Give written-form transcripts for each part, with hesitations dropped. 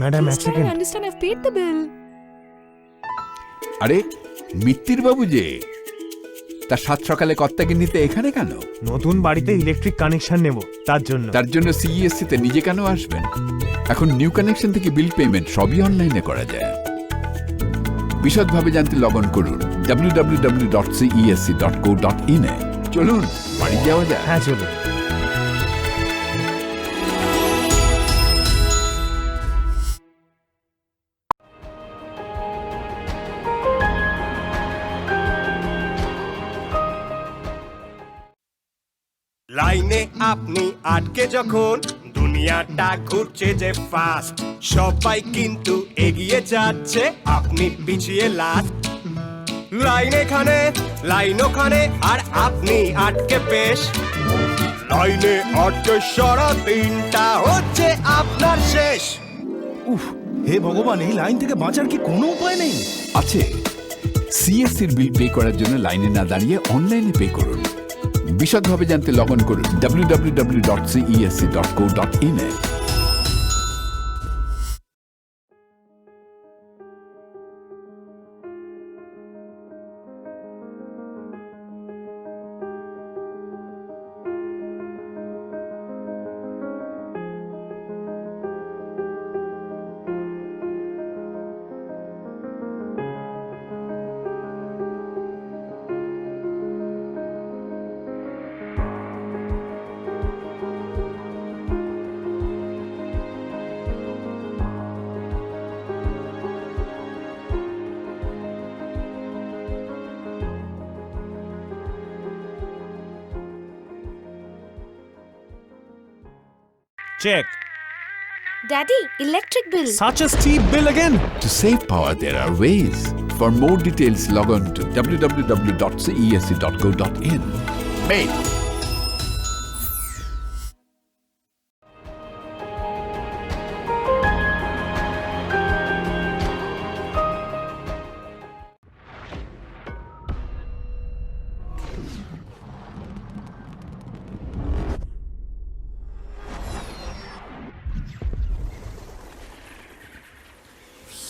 Madam এক Please try second. and understand I've paid the bill. আরে মিত্তির বাবু যে, তার সাত সকালে কর্তাগিন্নিতে এখানে কেন? নতুন বাড়িতে ইলেকট্রিক কানেকশন নেব, তার জন্য। তার জন্য সিইএসসি তে নিজে কেন আসবেন? এখন নিউ কানেকশন থেকে বিল পেমেন্ট সবই অনলাইনে করা যায়। বিশদভাবে জানতে লগ অন করুন www.cesc.co.in এ। চলুন বাড়ি যাওয়া যায়। হ্যাঁ চলুন। লাইনে আপনি আটকে যখন দুনিয়াটা ঘুরছে যে ফাস্ট, সবাই কিন্তু এগিয়ে যাচ্ছে, আপনি পিছিয়ে লাস্ট। লাইন এখানে লাইন ওখানে আর আপনি আটকে পেশ, লাইনে আটকে সারা দিনটা হচ্ছে আপনার শেষ। উফ, হে ভগবান, এই লাইন থেকে বাঁচার কি কোনো উপায় নেই? আছে, সিএসসির বিল পে করার জন্য লাইনে না দাঁড়িয়ে অনলাইনে পে করুন। বিশদভাবে জানতে লগ অন করুন www.cesc.co.in A. Check. Daddy, electric bill. Such a steep bill again. To save power, there are ways. For more details, log on to www.cesc.co.in. Mate.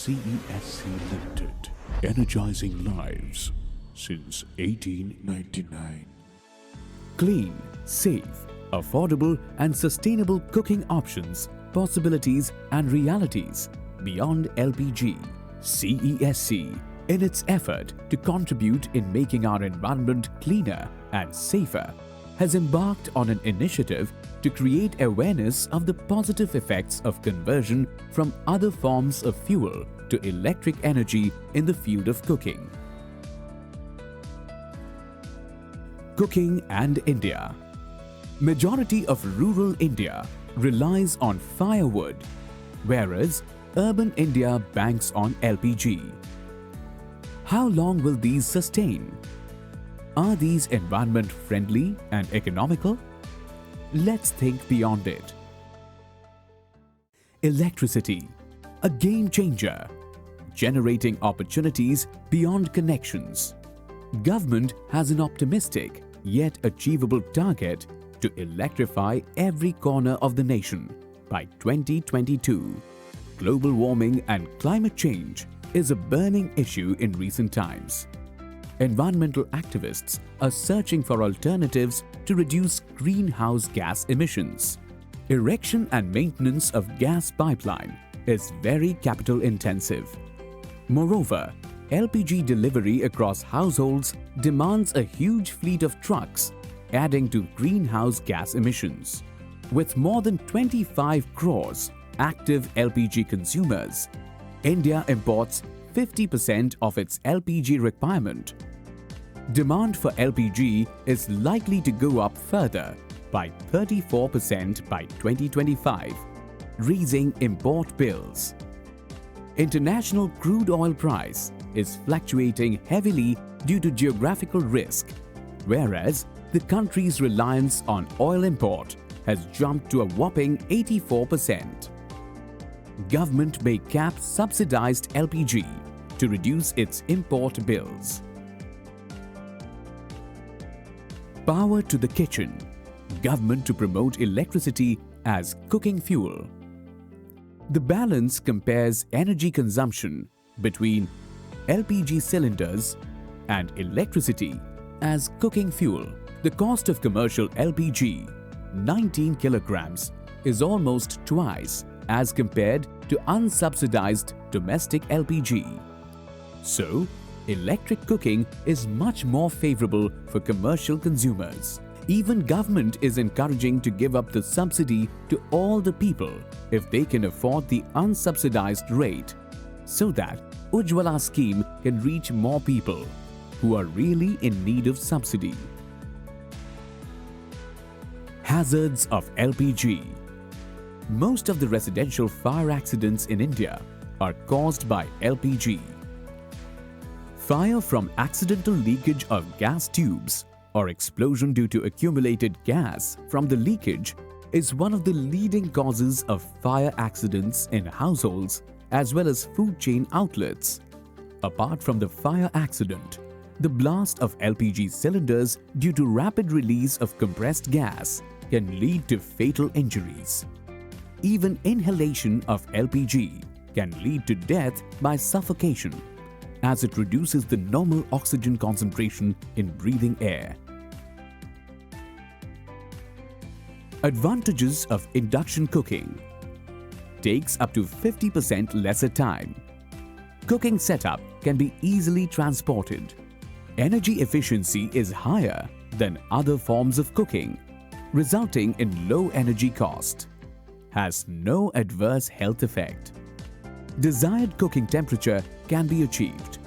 CESC Limited, energizing lives since 1899. Clean, safe, affordable and sustainable cooking options, possibilities and realities beyond LPG. CESC, in its effort to contribute in making our environment cleaner and safer, has embarked on an initiative to create awareness of the positive effects of conversion from other forms of fuel to electric energy in the field of cooking. Cooking and India. Majority of rural India relies on firewood, whereas urban India banks on LPG. How long will these sustain? Are these environment friendly and economical? Let's think beyond it. Electricity, a game changer, generating opportunities beyond connections. Government has an optimistic yet achievable target to electrify every corner of the nation by 2022. Global warming and climate change is a burning issue in recent times. Environmental activists are searching for alternatives to reduce greenhouse gas emissions. Erection and maintenance of gas pipeline is very capital intensive. Moreover, LPG delivery across households demands a huge fleet of trucks, adding to greenhouse gas emissions. With more than 25 crores active LPG consumers, India imports 50% of its LPG requirement. Demand for LPG is likely to go up further by 34% by 2025, raising import bills. International crude oil price is fluctuating heavily due to geographical risk, whereas the country's reliance on oil import has jumped to a whopping 84%. Government may cap subsidized LPG to reduce its import bills. Power to the kitchen. Government to promote electricity as cooking fuel. The balance compares energy consumption between LPG cylinders and electricity as cooking fuel. The cost of commercial LPG, 19 kilograms, is almost twice as compared to unsubsidized domestic LPG. So, electric cooking is much more favorable for commercial consumers. Even government is encouraging to give up the subsidy to all the people if they can afford the unsubsidized rate, so that Ujjwala scheme can reach more people who are really in need of subsidy. Hazards of LPG. Most of the residential fire accidents in India are caused by LPG. Fire from accidental leakage of gas tubes or explosion due to accumulated gas from the leakage is one of the leading causes of fire accidents in households as well as food chain outlets. Apart from the fire accident, the blast of LPG cylinders due to rapid release of compressed gas can lead to fatal injuries. Even inhalation of LPG can lead to death by suffocation, as it reduces the normal oxygen concentration in breathing air. Advantages of induction cooking. Takes up to 50% lesser time. Cooking setup can be easily transported. Energy efficiency is higher than other forms of cooking, resulting in low energy cost. Has no adverse health effect. Desired cooking temperature can be achieved.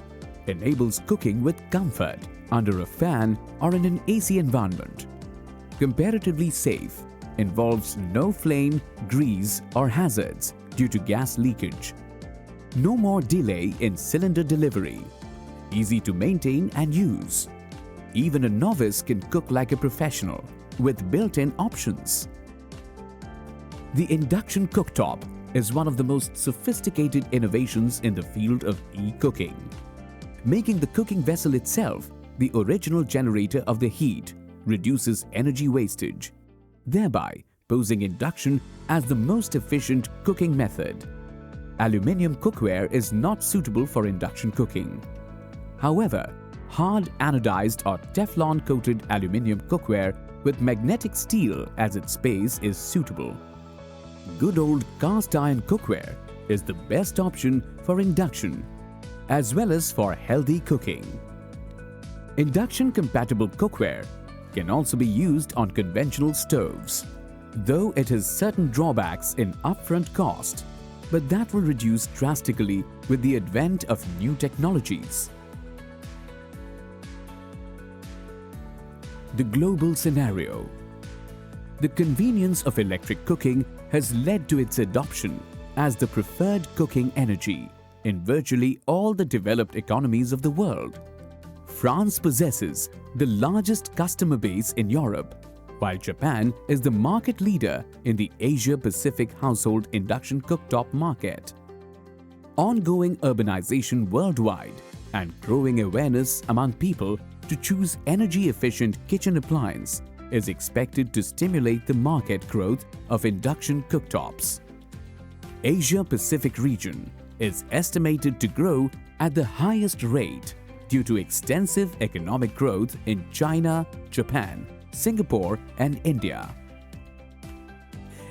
Enables cooking with comfort under a fan or in an AC environment. Comparatively safe. Involves no flame, grease or hazards due to gas leakage. No more delay in cylinder delivery. Easy to maintain and use. Even a novice can cook like a professional with built-in options. The induction cooktop is one of the most sophisticated innovations in the field of e-cooking, making the cooking vessel itself the original generator of the heat reduces energy wastage, thereby posing induction as the most efficient cooking method. Aluminium cookware is not suitable for induction cooking. However, hard anodized or Teflon-coated aluminium cookware with magnetic steel as its base is suitable. Good old cast iron cookware is the best option for induction as well as for healthy cooking. Induction-compatible cookware can also be used on conventional stoves, though it has certain drawbacks in upfront cost, but that will reduce drastically with the advent of new technologies. The global scenario. The convenience of electric cooking has led to its adoption as the preferred cooking energy in virtually all the developed economies of the world. France possesses the largest customer base in Europe, while Japan is the market leader in the Asia-Pacific household induction cooktop market. Ongoing urbanization worldwide and growing awareness among people to choose energy-efficient kitchen appliance is expected to stimulate the market growth of induction cooktops. Asia-Pacific region is estimated to grow at the highest rate due to extensive economic growth in China, Japan, Singapore and India.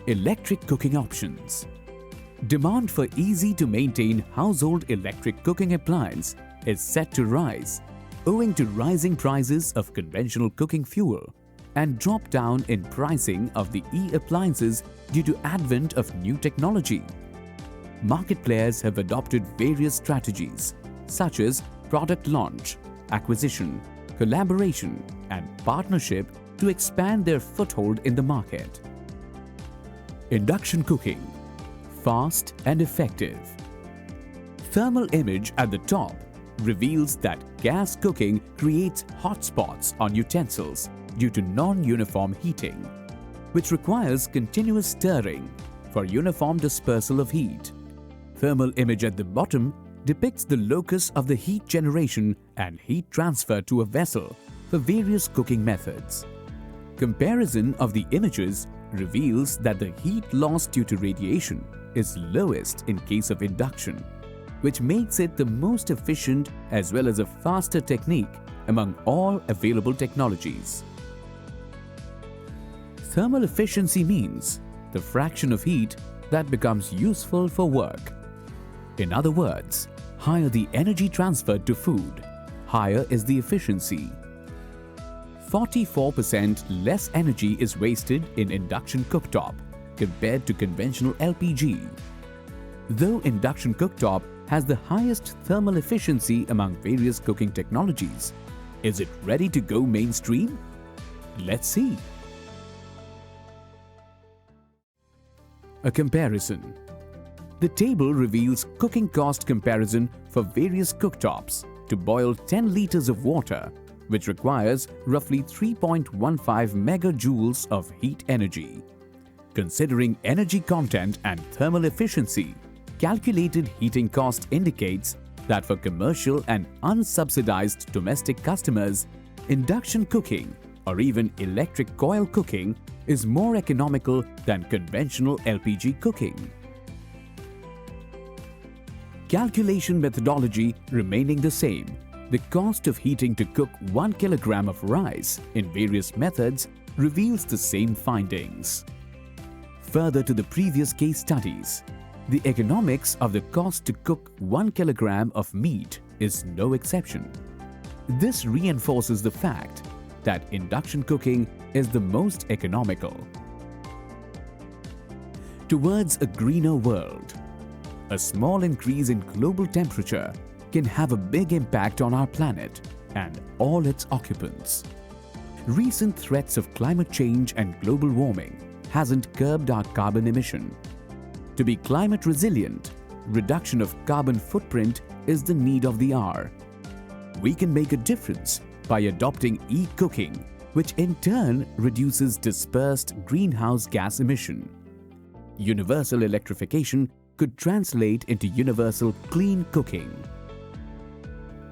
Electric cooking options. Demand for easy-to-maintain household electric cooking appliance is set to rise owing to rising prices of conventional cooking fuel and drop down in pricing of the e-appliances due to advent of new technology. Market players have adopted various strategies such as product launch, acquisition, collaboration and partnership to expand their foothold in the market. Induction cooking. Fast and effective. Thermal image at the top reveals that gas cooking creates hot spots on utensils due to non-uniform heating, which requires continuous stirring for uniform dispersal of heat. Thermal image at the bottom depicts the locus of the heat generation and heat transfer to a vessel for various cooking methods. Comparison of the images reveals that the heat lost due to radiation is lowest in case of induction, which makes it the most efficient as well as a faster technique among all available technologies. Thermal efficiency means the fraction of heat that becomes useful for work. In other words, higher the energy transferred to food, higher is the efficiency. 44% less energy is wasted in induction cooktop compared to conventional LPG. Though induction cooktop has the highest thermal efficiency among various cooking technologies, is it ready to go mainstream? Let's see. A comparison. The table reveals cooking cost comparison for various cooktops to boil 10 liters of water, which requires roughly 3.15 megajoules of heat energy. Considering energy content and thermal efficiency, calculated heating cost indicates that for commercial and unsubsidized domestic customers, induction cooking or even electric coil cooking is more economical than conventional LPG cooking. Calculation methodology remaining the same, the cost of heating to cook 1 kilogram of rice in various methods reveals the same findings. Further to the previous case studies, the economics of the cost to cook 1 kilogram of meat is no exception. This reinforces the fact that induction cooking is the most economical. Towards a greener world, a small increase in global temperature can have a big impact on our planet and all its occupants. Recent threats of climate change and global warming hasn't curbed our carbon emission. To be climate resilient, reduction of carbon footprint is the need of the hour. We can make a difference by adopting e-cooking, which in turn reduces dispersed greenhouse gas emission. Universal electrification could translate into universal clean cooking.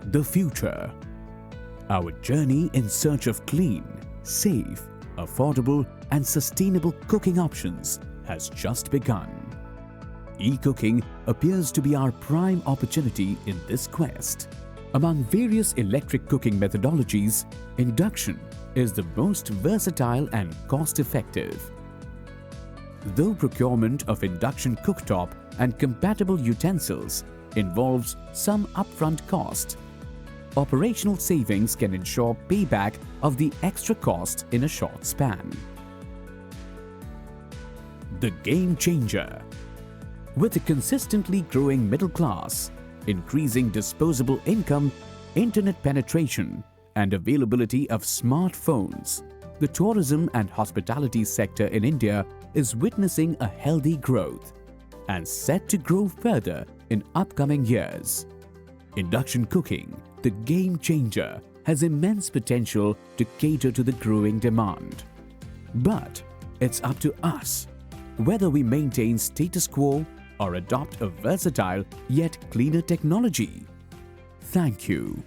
The future. Our journey in search of clean, safe, affordable and sustainable cooking options has just begun. E-cooking appears to be our prime opportunity in this quest. Among various electric cooking methodologies, induction is the most versatile and cost-effective. Though procurement of induction cooktop and compatible utensils involves some upfront cost, operational savings can ensure payback of the extra cost in a short span. The game changer. With a consistently growing middle class, increasing disposable income, internet penetration, and availability of smartphones, the tourism and hospitality sector in India is witnessing a healthy growth and set to grow further in upcoming years. Induction cooking, the game changer, has immense potential to cater to the growing demand. But it's up to us whether we maintain status quo or adopt a versatile yet cleaner technology. Thank you.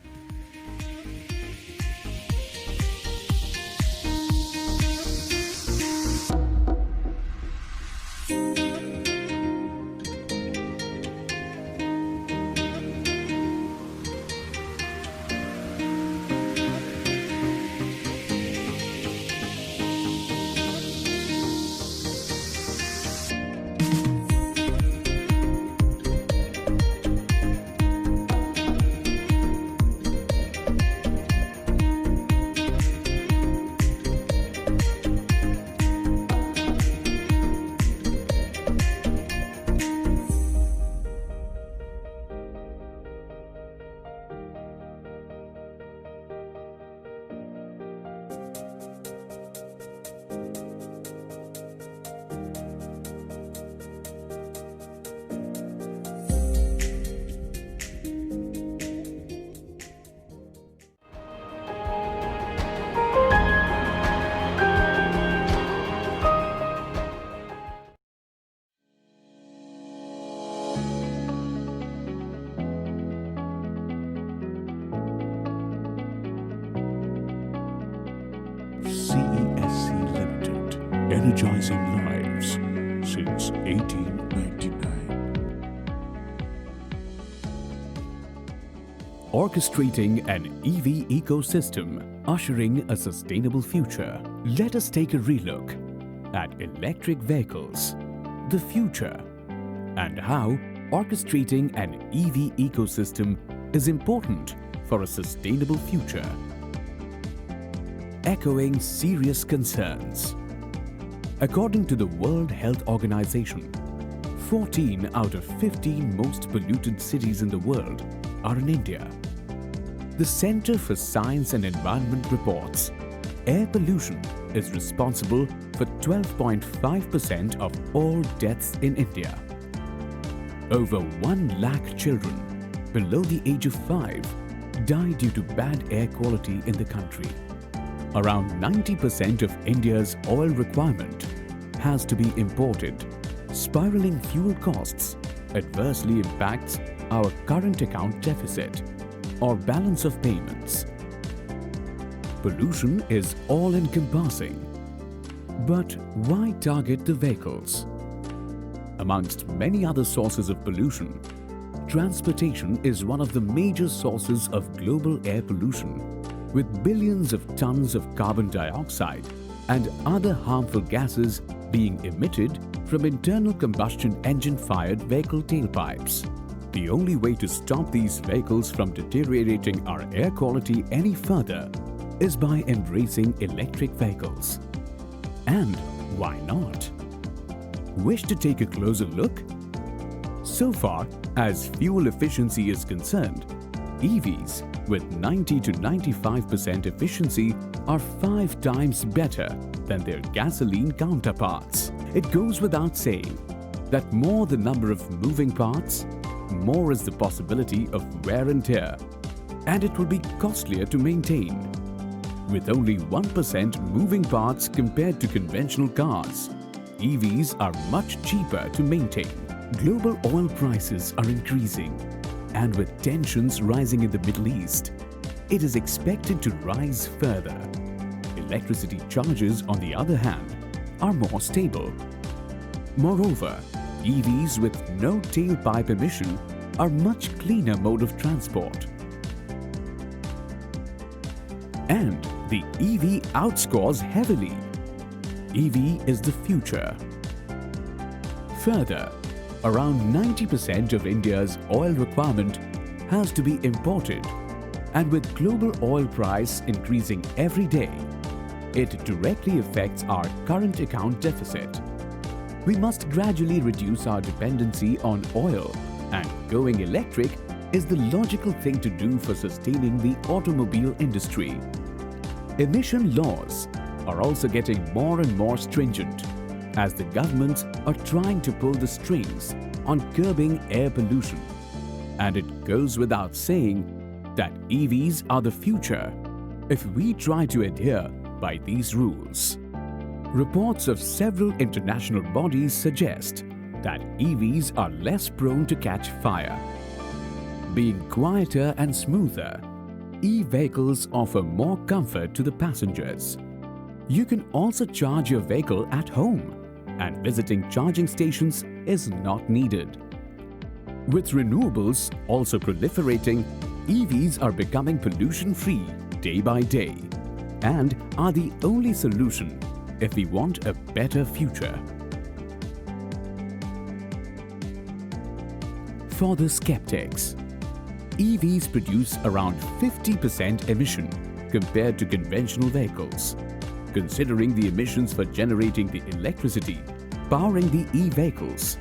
CESC Limited, energizing lives since 1899. orchestrating an EV ecosystem, ushering a sustainable future. Let us take a relook at electric vehicles, the future, and how orchestrating an EV ecosystem is important for a sustainable future. Echoing serious concerns. According to the World Health Organization, 14 out of 15 most polluted cities in the world are in India. The Center for Science and Environment reports air pollution is responsible for 12.5% of all deaths in India. Over 1 lakh children below the age of 5 die due to bad air quality in the country. Around 90% of India's oil requirement has to be imported. Spiraling fuel costs adversely impacts our current account deficit or balance of payments. Pollution is all-encompassing. But why target the vehicles? Amongst many other sources of pollution, transportation is one of the major sources of global air pollution, with billions of tons of carbon dioxide and other harmful gases being emitted from internal combustion engine-fired vehicle tailpipes. The only way to stop these vehicles from deteriorating our air quality any further is by embracing electric vehicles. And why not? Wish to take a closer look? So far, as fuel efficiency is concerned, EVs with 90 to 95% efficiency are 5 times better than their gasoline counterparts. It goes without saying that more the number of moving parts, more is the possibility of wear and tear, and it will be costlier to maintain. With only 1% moving parts compared to conventional cars, EVs are much cheaper to maintain. Global oil prices are increasing, and with tensions rising in the Middle East, it is expected to rise further. Electricity charges, on the other hand, are more stable. Moreover, EVs with no tailpipe emission are much cleaner mode of transport. And the EV outscores heavily. EV is the future. Further, around 90% of India's oil requirement has to be imported, and with global oil price increasing every day, it directly affects our current account deficit. We must gradually reduce our dependency on oil, and going electric is the logical thing to do for sustaining the automobile industry. Emission laws are also getting more and more stringent, as the governments are trying to pull the strings on curbing air pollution. And it goes without saying that EVs are the future if we try to adhere by these rules. Reports of several international bodies suggest that EVs are less prone to catch fire. Being quieter and smoother, e-vehicles offer more comfort to the passengers. You can also charge your vehicle at home, and visiting charging stations is not needed. With renewables also proliferating, EVs are becoming pollution-free day by day and are the only solution if we want a better future. For the skeptics, EVs produce around 50% emission compared to conventional vehicles. Considering the emissions for generating the electricity powering the e-vehicles,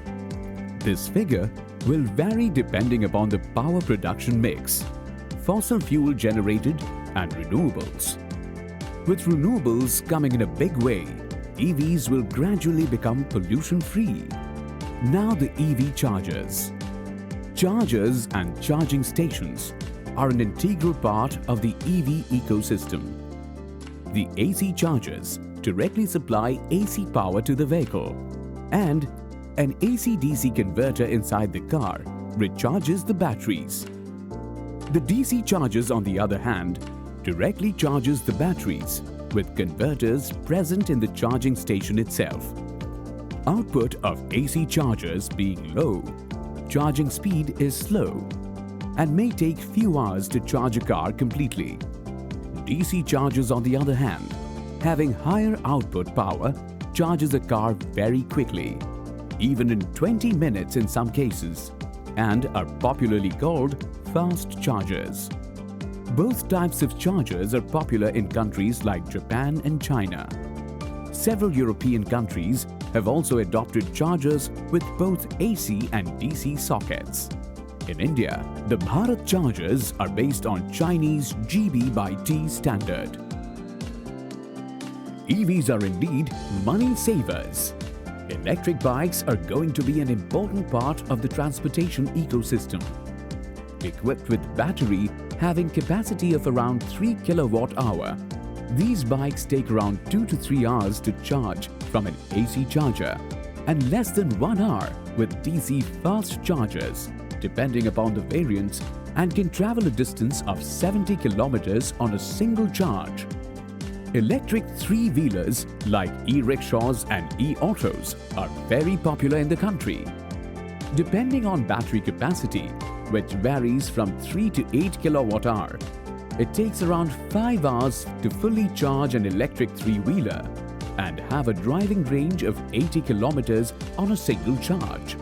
this figure will vary depending upon the power production mix, fossil fuel generated and renewables. With renewables coming in a big way, EVs will gradually become pollution-free. Now the EV chargers. Chargers and charging stations are an integral part of the EV ecosystem. The AC chargers directly supply AC power to the vehicle, and an AC-DC converter inside the car recharges the batteries. The DC chargers, on the other hand, directly charges the batteries with converters present in the charging station itself. Output of AC chargers being low, charging speed is slow. and may take few hours to charge a car completely. DC chargers, on the other hand, having higher output power, charges a car very quickly, even in 20 minutes in some cases, and are popularly called fast chargers. Both types of chargers are popular in countries like Japan and China. Several European countries have also adopted chargers with both AC and DC sockets. In India, the Bharat chargers are based on Chinese GB/T standard. EVs are indeed money savers. Electric bikes are going to be an important part of the transportation ecosystem. Equipped with battery having capacity of around 3 kWh, these bikes take around 2 to 3 hours to charge from an AC charger and less than 1 hour with DC fast chargers, depending upon the variants, and can travel a distance of 70 kilometers on a single charge. Electric three-wheelers like e-rickshaws and e-autos are very popular in the country. Depending on battery capacity, which varies from 3 to 8 kWh, it takes around 5 hours to fully charge an electric three-wheeler and have a driving range of 80 kilometers on a single charge.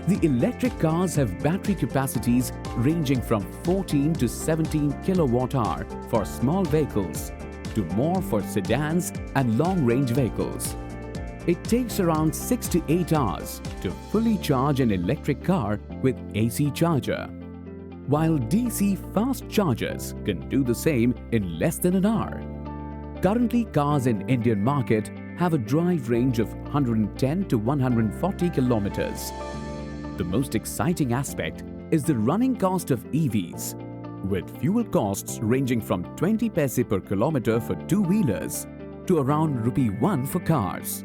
The electric cars have battery capacities ranging from 14 to 17 kWh for small vehicles to more for sedans and long-range vehicles. It takes around 6 to 8 hours to fully charge an electric car with AC charger, while DC fast chargers can do the same in less than an hour. Currently, cars in Indian market have a drive range of 110 to 140 kilometers. The most exciting aspect is the running cost of EVs, with fuel costs ranging from 20 paise per kilometer for two-wheelers to around ₹1 for cars.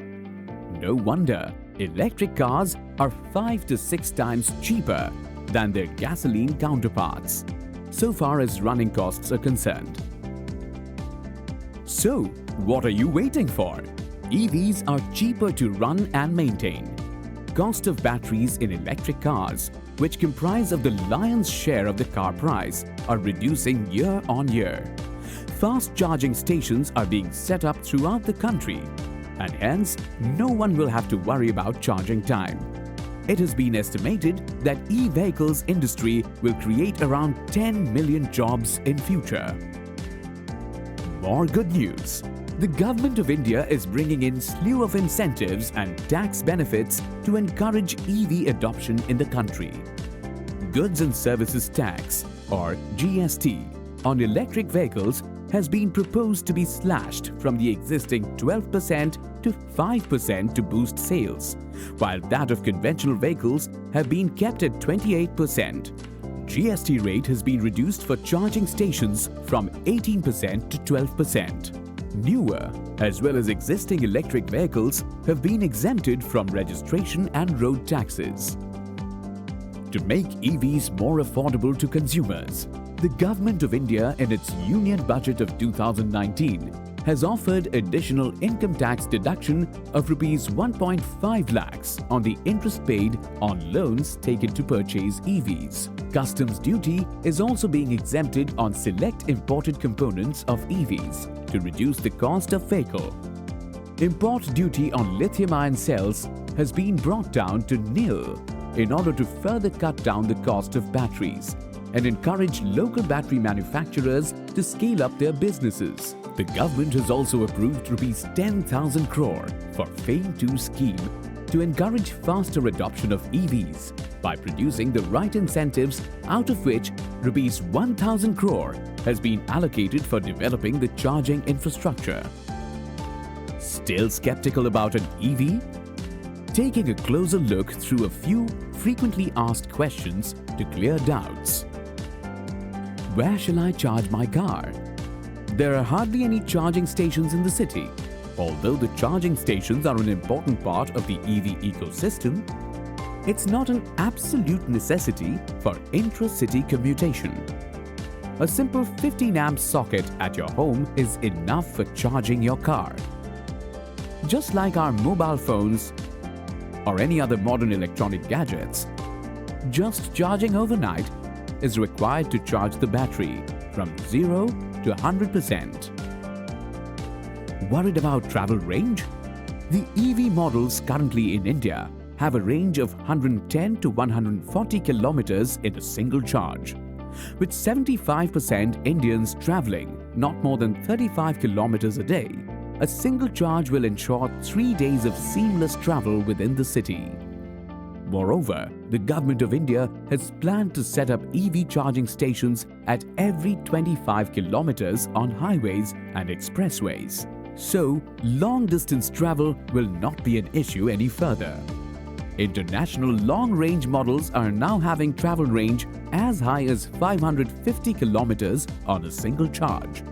No wonder electric cars are 5 to 6 times cheaper than their gasoline counterparts, so far as running costs are concerned. So, what are you waiting for? EVs are cheaper to run and maintain. Cost of batteries in electric cars, which comprise of the lion's share of the car price, are reducing year on year. Fast charging stations are being set up throughout the country, and hence no one will have to worry about charging time. It has been estimated that e-vehicles industry will create around 10 million jobs in future. More good news. The Government of India is bringing in slew of incentives and tax benefits to encourage EV adoption in the country. Goods and Services Tax, or GST, on electric vehicles has been proposed to be slashed from the existing 12% to 5% to boost sales, while that of conventional vehicles have been kept at 28%. GST rate has been reduced for charging stations from 18% to 12%. Newer as well as existing electric vehicles have been exempted from registration and road taxes. To make EVs more affordable to consumers, the Government of India in its Union Budget of 2019 has offered additional income tax deduction of Rs 1.5 lakhs on the interest paid on loans taken to purchase EVs. Customs duty is also being exempted on select imported components of EVs to reduce the cost of vehicle. Import duty on lithium-ion cells has been brought down to nil in order to further cut down the cost of batteries and encourage local battery manufacturers to scale up their businesses. The government has also approved Rs 10,000 crore for FAME 2 scheme to encourage faster adoption of EVs by producing the right incentives, out of which Rs 1,000 crore has been allocated for developing the charging infrastructure. Still skeptical about an EV? Taking a closer look through a few frequently asked questions to clear doubts. Where shall I charge my car? There are hardly any charging stations in the city. Although the charging stations are an important part of the EV ecosystem, it's not an absolute necessity for intra-city commutation. A simple 15 amp socket at your home is enough for charging your car. Just like our mobile phones or any other modern electronic gadgets, just charging overnight is required to charge the battery from 0 to 100%. Worried about travel range? The EV models currently in India have a range of 110 to 140 kilometers in a single charge. With 75% Indians traveling not more than 35 kilometers a day, a single charge will ensure 3 days of seamless travel within the city. Moreover, the Government of India has planned to set up EV charging stations at every 25 kilometers on highways and expressways. So, long-distance travel will not be an issue any further. International long-range models are now having travel range as high as 550 kilometers on a single charge.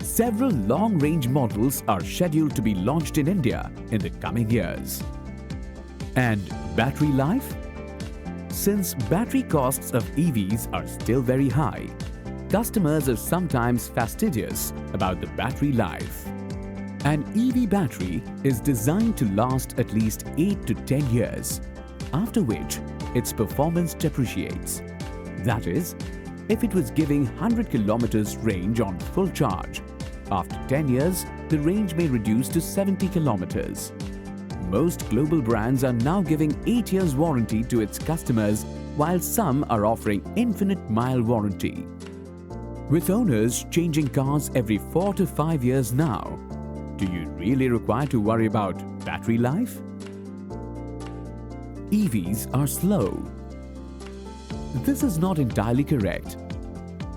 Several long-range models are scheduled to be launched in India in the coming years. And battery life? Since battery costs of EVs are still very high, customers are sometimes fastidious about the battery life. An EV battery is designed to last at least 8 to 10 years, after which its performance depreciates. That is, if it was giving 100 kilometers range on full charge, after 10 years, the range may reduce to 70 kilometers. Most global brands are now giving 8 years warranty to its customers, while some are offering infinite mile warranty. With owners changing cars every 4 to 5 years now, do you really require to worry about battery life? EVs are slow. This is not entirely correct.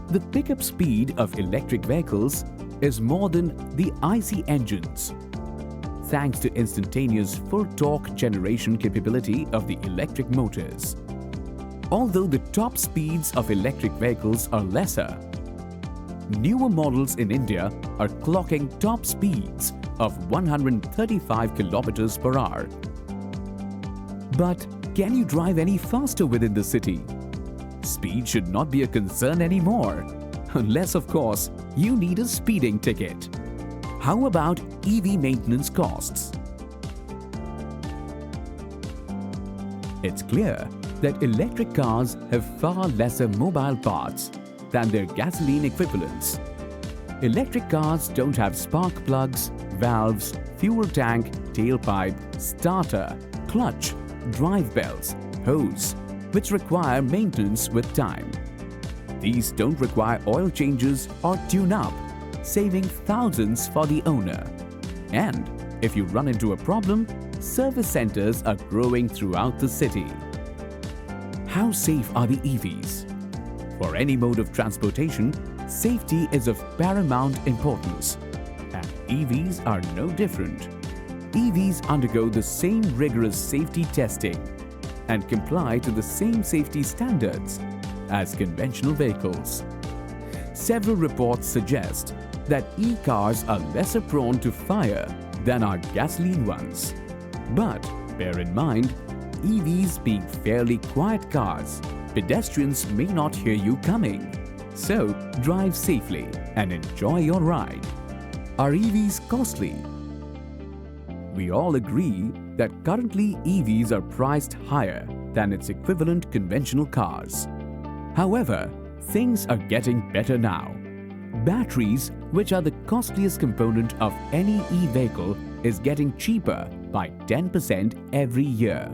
The pickup speed of electric vehicles is more than the IC engines, thanks to instantaneous full torque generation capability of the electric motors. Although the top speeds of electric vehicles are lesser, newer models in India are clocking top speeds of 135 kilometers per hour. But can you drive any faster within the city? Speed should not be a concern anymore, unless of course you need a speeding ticket. How about EV maintenance costs? It's clear that electric cars have far lesser mobile parts than their gasoline equivalents. Electric cars don't have spark plugs, valves, fuel tank, tailpipe, starter, clutch, drive belts, hose, which require maintenance with time. These don't require oil changes or tune-up, saving thousands for the owner. And if you run into a problem, service centers are growing throughout the city. How safe are the EVs? For any mode of transportation, safety is of paramount importance, and EVs are no different. EVs undergo the same rigorous safety testing and comply to the same safety standards as conventional vehicles. Several reports suggest that e-cars are lesser prone to fire than our gasoline ones. But bear in mind, EVs being fairly quiet cars, pedestrians may not hear you coming. So drive safely and enjoy your ride. Are EVs costly? We all agree that currently EVs are priced higher than its equivalent conventional cars. However, things are getting better now. Batteries, which are the costliest component of any e-vehicle, is getting cheaper by 10% every year.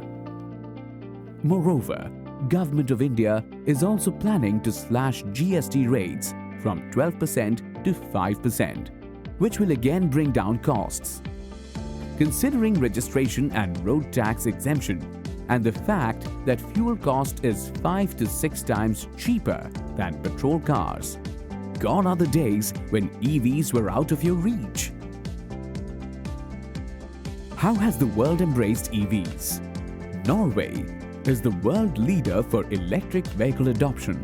Moreover, Government of India is also planning to slash GST rates from 12% to 5%, which will again bring down costs. Considering registration and road tax exemption and the fact that fuel cost is 5 to 6 times cheaper than petrol cars, gone are the days when EVs were out of your reach. How has the world embraced EVs? Norway is the world leader for electric vehicle adoption,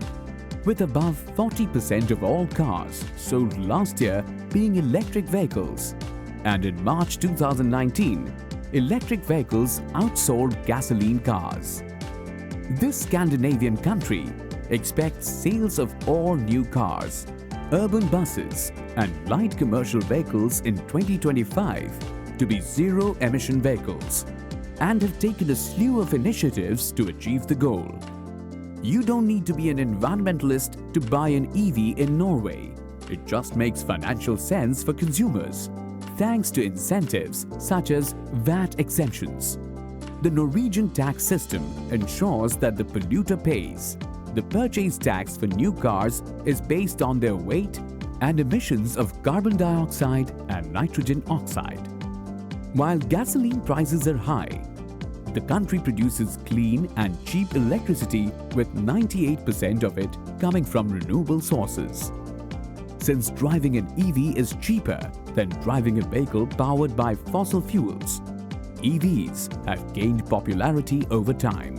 with above 40% of all cars sold last year being electric vehicles. And in March 2019, electric vehicles outsold gasoline cars. This Scandinavian country expects sales of all new cars, urban buses and light commercial vehicles in 2025 to be zero-emission vehicles, and have taken a slew of initiatives to achieve the goal. You don't need to be an environmentalist to buy an EV in Norway. It just makes financial sense for consumers, thanks to incentives such as VAT exemptions. The Norwegian tax system ensures that the polluter pays. The purchase tax for new cars is based on their weight and emissions of carbon dioxide and nitrogen oxide. While gasoline prices are high, the country produces clean and cheap electricity with 98% of it coming from renewable sources. Since driving an EV is cheaper than driving a vehicle powered by fossil fuels, EVs have gained popularity over time.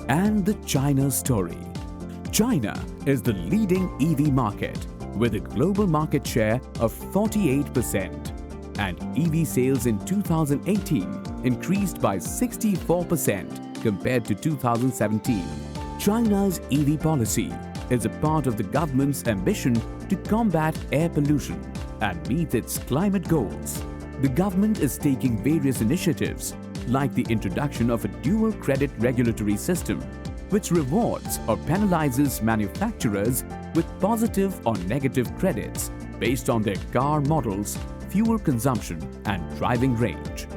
And the China story. China is the leading EV market with a global market share of 48%, and EV sales in 2018 increased by 64% compared to 2017. China's EV policy is a part of the government's ambition to combat air pollution and meet its climate goals. The government is taking various initiatives like the introduction of a dual credit regulatory system, which rewards or penalizes manufacturers with positive or negative credits based on their car models, fuel consumption, and driving range.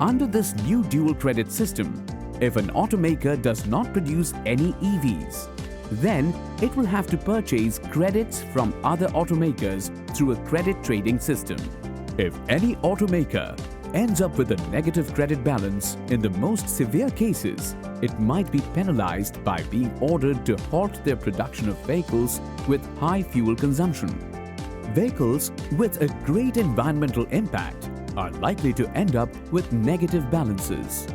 Under this new dual credit system, if an automaker does not produce any EVs, then it will have to purchase credits from other automakers through a credit trading system. If any automaker ends up with a negative credit balance, in the most severe cases, it might be penalized by being ordered to halt their production of vehicles with high fuel consumption. Vehicles with a great environmental impact are likely to end up with negative balances.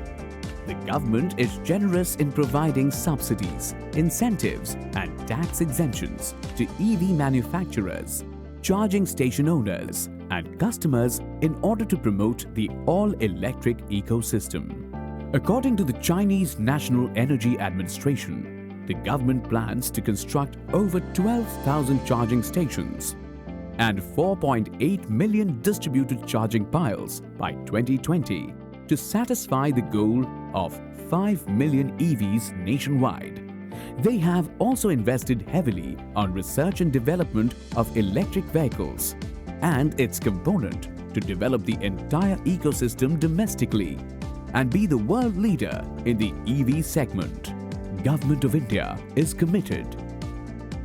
The government is generous in providing subsidies, incentives, and tax exemptions to EV manufacturers, charging station owners, and customers in order to promote the all-electric ecosystem. According to the Chinese National Energy Administration, the government plans to construct over 12,000 charging stations and 4.8 million distributed charging piles by 2020 to satisfy the goal of 5 million EVs nationwide. They have also invested heavily on research and development of electric vehicles and its component to develop the entire ecosystem domestically and be the world leader in the EV segment. Government of India is committed.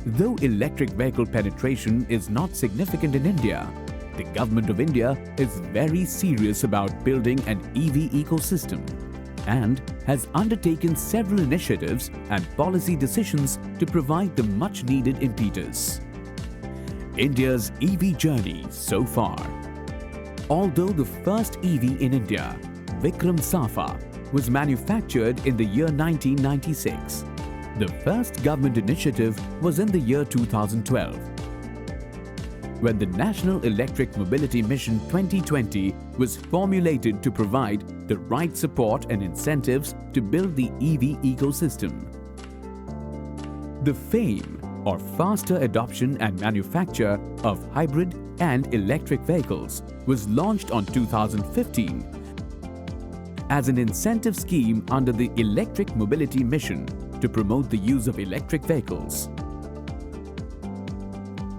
Though electric vehicle penetration is not significant in India, the Government of India is very serious about building an EV ecosystem and has undertaken several initiatives and policy decisions to provide the much-needed impetus. India's EV journey so far. Although the first EV in India, Vikram Safa, was manufactured in the year 1996, the first government initiative was in the year 2012, when the National Electric Mobility Mission 2020 was formulated to provide the right support and incentives to build the EV ecosystem. The FAME, or Faster Adoption and Manufacture of Hybrid and Electric Vehicles, was launched on 2015 as an incentive scheme under the Electric Mobility Mission to promote the use of electric vehicles.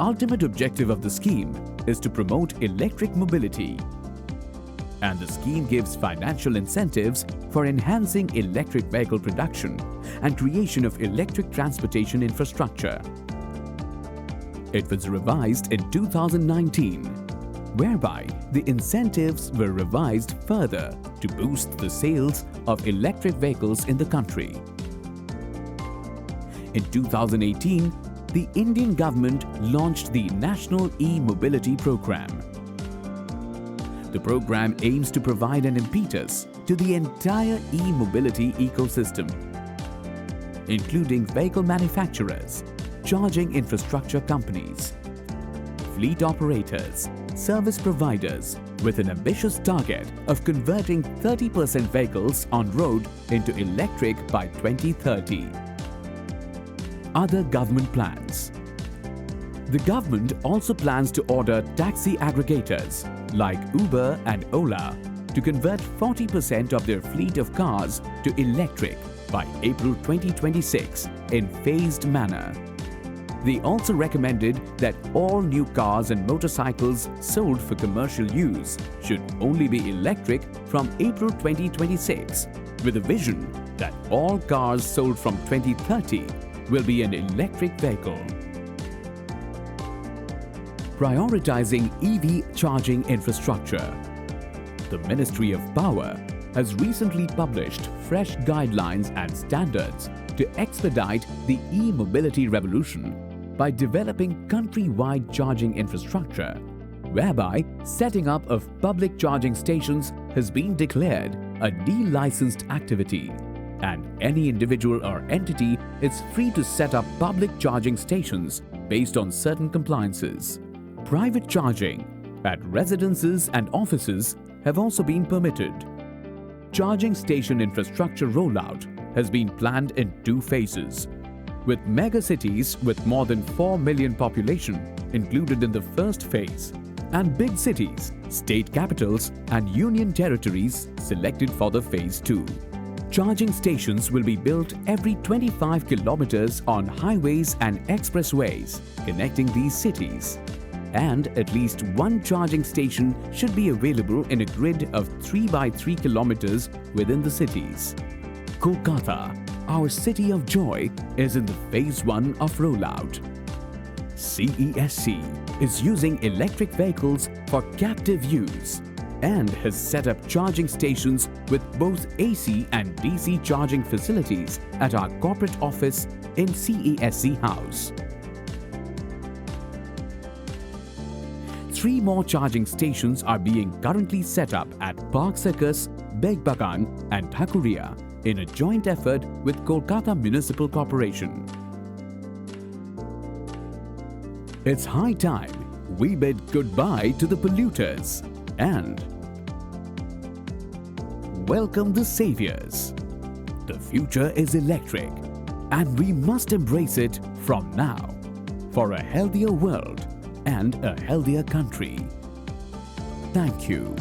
Ultimate objective of the scheme is to promote electric mobility, and the scheme gives financial incentives for enhancing electric vehicle production and creation of electric transportation infrastructure. It was revised in 2019, whereby the incentives were revised further to boost the sales of electric vehicles in the country. In 2018, the Indian government launched the National E-Mobility Program. The program aims to provide an impetus to the entire e-mobility ecosystem, including vehicle manufacturers, charging infrastructure companies, fleet operators, service providers, with an ambitious target of converting 30% vehicles on road into electric by 2030. Other government plans. The government also plans to order taxi aggregators like Uber and Ola to convert 40% of their fleet of cars to electric by April 2026 in phased manner. They also recommended that all new cars and motorcycles sold for commercial use should only be electric from April 2026, with a vision that all cars sold from 2030 will be an electric vehicle. Prioritizing EV charging infrastructure. The Ministry of Power has recently published fresh guidelines and standards to expedite the e-mobility revolution by developing countrywide charging infrastructure, whereby setting up of public charging stations has been declared a de-licensed activity, and any individual or entity is free to set up public charging stations based on certain compliances. Private charging at residences and offices have also been permitted. Charging station infrastructure rollout has been planned in 2 phases, with mega cities with more than 4 million population included in the first phase, and big cities, state capitals and union territories selected for the phase 2. Charging stations will be built every 25 kilometers on highways and expressways connecting these cities, and at least 1 charging station should be available in a grid of 3 by 3 kilometers within the cities. Kolkata, our city of joy, is in the phase 1 of rollout. CESC is using electric vehicles for captive use and has set up charging stations with both AC and DC charging facilities at our corporate office in CESC House. 3 more charging stations are being currently set up at Park Circus, Begbagan and Thakuria in a joint effort with Kolkata Municipal Corporation. It's high time we bid goodbye to the polluters and welcome the saviors. The future is electric and we must embrace it from now for a healthier world and a healthier country. Thank you.